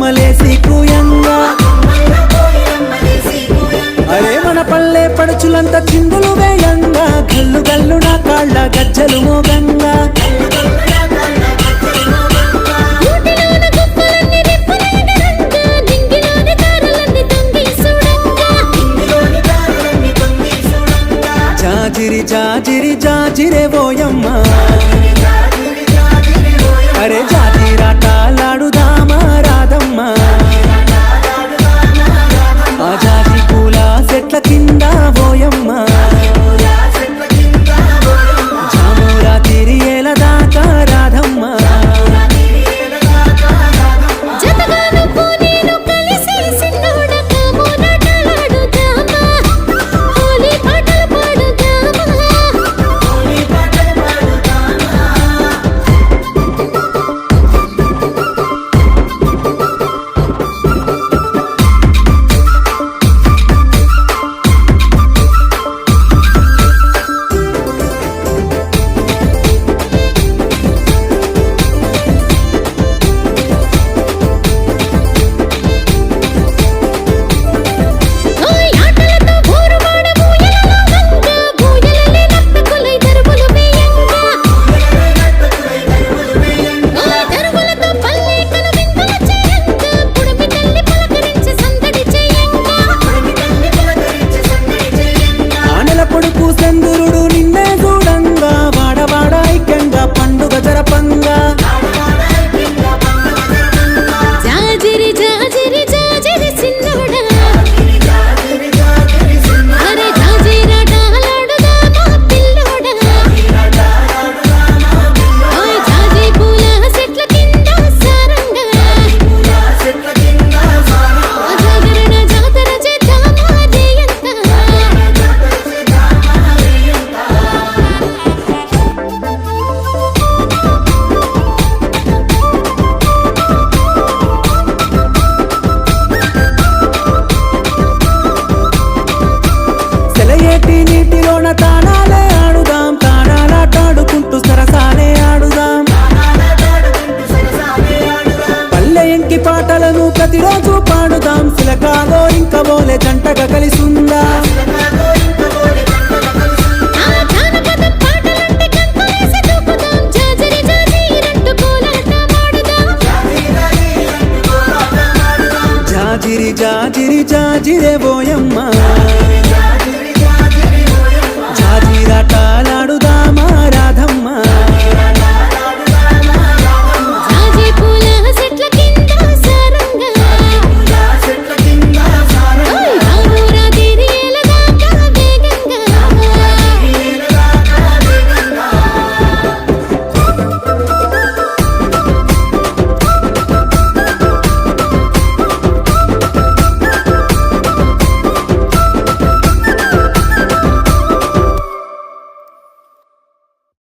కోయిలమ్మలేసి కూయంగా అరే మన పల్లె పడుచులంతా చిందులు వేయంగా గల్లు గల్లు నా కాళ్ళ గజ్జలు మోగంగా జాజిరి జాజిరి జాజిరే ఓయమ్మ అరే జాజిరాటాలాడుదామా రాదమ్మా ఆ జాజి పూల చెట్ల కింద ఓయమ్మ జామురా తిరియేల దాకా రాధమ్మ కొడుకు చంద్రుడు నిన్నే చూడంగా వాడవాడ ఐక్యంగా పండుగ జరపంగా జాజిరి జాజిరి జాజిరి చిన్నోడా అరే జాజిరాటాలాడుదామా పిల్లోడా ఓయ్ జాజి పూల చెట్ల కింద సారంగా జాగరణ జాతర చేద్దామా రేయంతా సెలయేటి నీటిలోన తానాలే ఆడుదాం తానాలాటాడుకుంటూ సరసాలే ఆడుదాం పల్లె ఎంకి పాటలను ప్రతిరోజు పాడుదాం సిలకాలో ఇంక బోలే జంటగా కలిసుందా జానపదం పాటలంటే కంపలేసి దూకుదాం జాజిరి జాజిరంటూ కోలాటమాడుదాం జాజిరి జాజిరి జాజిరే ఓయమ్మ జాజిరాటాల